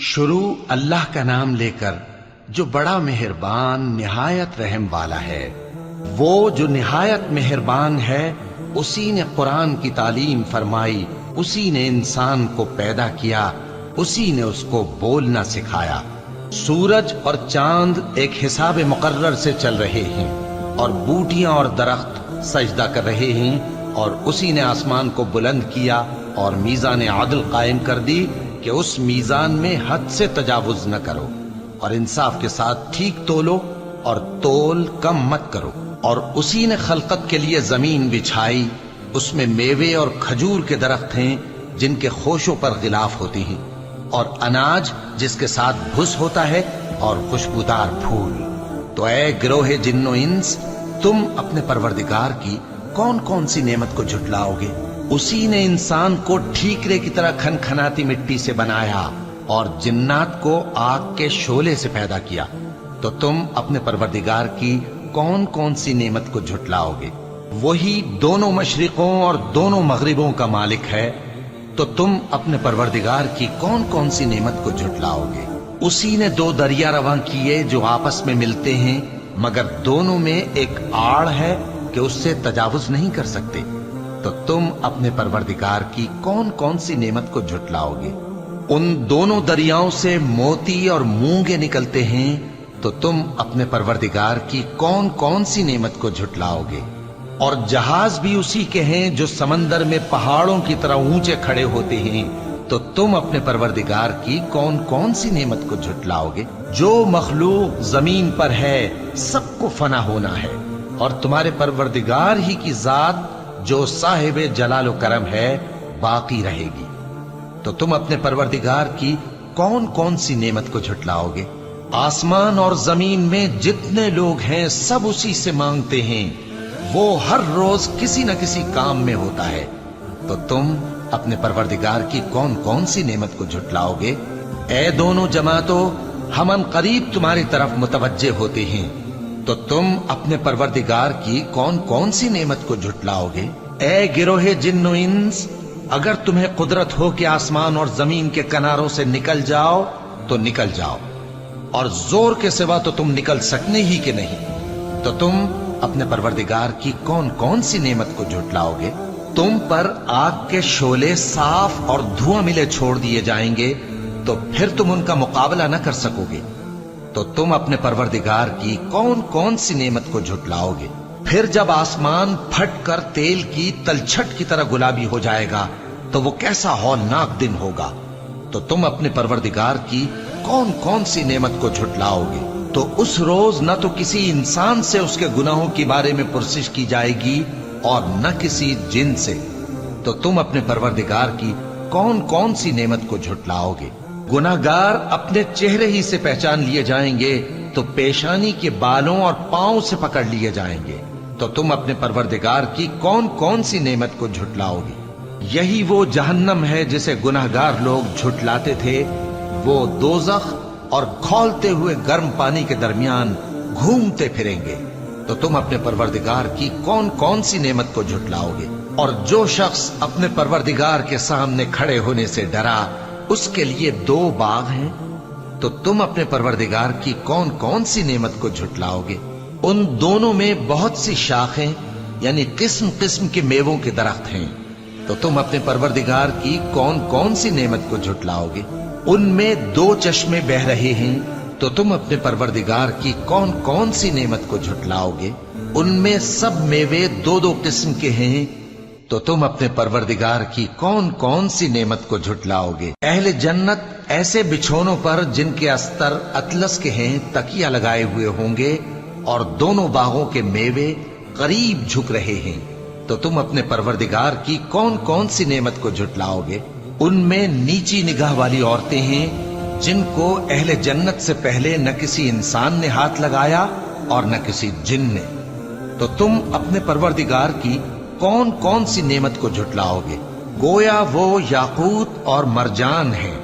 شروع اللہ کا نام لے کر جو بڑا مہربان نہایت رحم والا ہے۔ وہ جو نہایت مہربان ہے اسی نے قرآن کی تعلیم فرمائی، اسی نے انسان کو پیدا کیا، اسی نے اس کو بولنا سکھایا۔ سورج اور چاند ایک حساب مقرر سے چل رہے ہیں اور بوٹیاں اور درخت سجدہ کر رہے ہیں، اور اسی نے آسمان کو بلند کیا اور میزان عدل قائم کر دی کہ اس میزان میں حد سے تجاوز نہ کرو، اور انصاف کے ساتھ ٹھیک تولو اور تول کم مت کرو۔ اور اسی نے خلقت کے لیے زمین بچھائی، اس میں میوے اور کھجور کے درخت ہیں جن کے خوشوں پر غلاف ہوتی ہیں، اور اناج جس کے ساتھ بھس ہوتا ہے، اور خوشبودار پھول۔ تو اے گروہ جن و انس، تم اپنے پروردگار کی کون کون سی نعمت کو جھٹلاؤ گے؟ اسی نے انسان کو ٹھیکرے کی طرح کھن کھناتی مٹی سے بنایا اور جنات کو آگ کے شعلے سے پیدا کیا۔ تو تم اپنے پروردگار کی کون کون سی نعمت کو جھٹلاؤ گے؟ وہی دونوں مشرقوں اور دونوں مغربوں کا مالک ہے، تو تم اپنے پروردگار کی کون کون سی نعمت کو جھٹلاؤ گے؟ اسی نے دو دریا رواں کیے جو آپس میں ملتے ہیں، مگر دونوں میں ایک آڑ ہے کہ اس سے تجاوز نہیں کر سکتے۔ تو تم اپنے پروردگار کی کون کون سی نعمت کو جھٹلاؤ گے؟ ان دونوں دریاؤں سے موتی اور مونگے نکلتے ہیں، تو تم اپنے پروردگار کی کون کون سی نعمت کو جھٹلاؤ گے؟ اور جہاز بھی اسی کے ہیں جو سمندر میں پہاڑوں کی طرح اونچے کھڑے ہوتے ہیں، تو تم اپنے پروردگار کی کون کون سی نعمت کو جھٹلاؤ گے؟ جو مخلوق زمین پر ہے سب کو فنا ہونا ہے، اور تمہارے پروردگار ہی کی ذات جو صاحب جلال و کرم ہے باقی رہے گی۔ تو تم اپنے پروردگار کی کون کون سی نعمت کو جھٹلاؤ گے؟ آسمان اور زمین میں جتنے لوگ ہیں سب اسی سے مانگتے ہیں، وہ ہر روز کسی نہ کسی کام میں ہوتا ہے۔ تو تم اپنے پروردگار کی کون کون سی نعمت کو جھٹلاؤ گے؟ اے دونوں جماعتوں، ہم ان قریب تمہاری طرف متوجہ ہوتے ہیں، تو تم اپنے پروردگار کی کون کون سی نعمت کو جھٹلاؤ گے؟ اے گروہ جن و انس، اگر تمہیں قدرت ہو کہ آسمان اور زمین کے کناروں سے نکل جاؤ تو نکل جاؤ، اور زور کے سوا تو تم نکل سکنے ہی کہ نہیں، تو تم اپنے پروردگار کی کون کون سی نعمت کو جھٹلاؤ گے؟ تم پر آگ کے شعلے صاف اور دھواں ملے چھوڑ دیے جائیں گے، تو پھر تم ان کا مقابلہ نہ کر سکو گے۔ تو تم اپنے پروردگار کی کون کون سی نعمت کو جھٹلاؤ گے؟ پھر جب آسمان پھٹ کر تیل کی تلچھٹ کی طرح گلابی ہو جائے گا تو وہ کیسا ہولناک دن ہوگا۔ تو تم اپنے پروردگار کی کون کون سی نعمت کو جھٹلاؤ گے؟ تو اس روز نہ تو کسی انسان سے اس کے گناہوں کے بارے میں پرسش کی جائے گی اور نہ کسی جن سے۔ تو تم اپنے پروردگار کی کون کون سی نعمت کو جھٹلاؤ گے؟ گناہگار اپنے چہرے ہی سے پہچان لیے جائیں گے، تو پیشانی کے بالوں اور پاؤں سے پکڑ لیے جائیں گے۔ تو تم اپنے پروردگار کی کون کون سی نعمت کو جھٹلاؤ گے؟ یہی وہ جہنم ہے جسے گناہگار لوگ جھٹلاتے تھے، وہ دوزخ اور کھولتے ہوئے گرم پانی کے درمیان گھومتے پھریں گے۔ تو تم اپنے پروردگار کی کون کون سی نعمت کو جھٹلاؤ گے؟ اور جو شخص اپنے پروردگار کے سامنے کھڑے ہونے سے ڈرا، اس کے لیے دو باغ ہیں۔ تو تم اپنے پروردگار کی کون کون سی نعمت کو جھٹلاؤ گے؟ ان دونوں میں بہت سی شاخیں یعنی قسم قسم کے میووں کے درخت ہیں۔ تو تم اپنے پروردگار کی کون کون سی نعمت کو جھٹلاؤ گے؟ ان میں دو چشمے بہ رہے ہیں۔ تو تم اپنے پروردگار کی کون کون سی نعمت کو جھٹلاؤ گے؟ ان میں سب میوے دو دو قسم کے ہیں۔ تو تم اپنے پروردگار کی کون کون سی نعمت کو جھٹلاؤ گے؟ اہل جنت ایسے بچھونوں پر جن کے استر اطلس کے ہیں تکیہ لگائے ہوئے ہوں گے، اور دونوں باغوں کے میوے قریب جھک رہے ہیں۔ تو تم اپنے پروردگار کی کون کون سی نعمت کو جھٹلاؤ گے؟ ان میں نیچی نگاہ والی عورتیں ہیں جن کو اہل جنت سے پہلے نہ کسی انسان نے ہاتھ لگایا اور نہ کسی جن نے۔ تو تم اپنے پروردگار کی کون کون سی نعمت کو جھٹلاؤ گے؟ گویا وہ یاقوت اور مرجان ہیں۔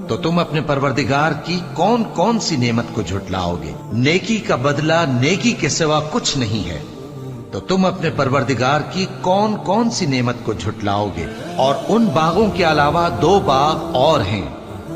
تو تم اپنے پروردگار کی کون کون سی نعمت کو جھٹلاؤ گے؟ نیکی کا بدلہ نیکی کے سوا کچھ نہیں ہے۔ تو تم اپنے پروردگار کی کون کون سی نعمت کو جھٹلاؤ گے؟ اور ان باغوں کے علاوہ دو باغ اور ہیں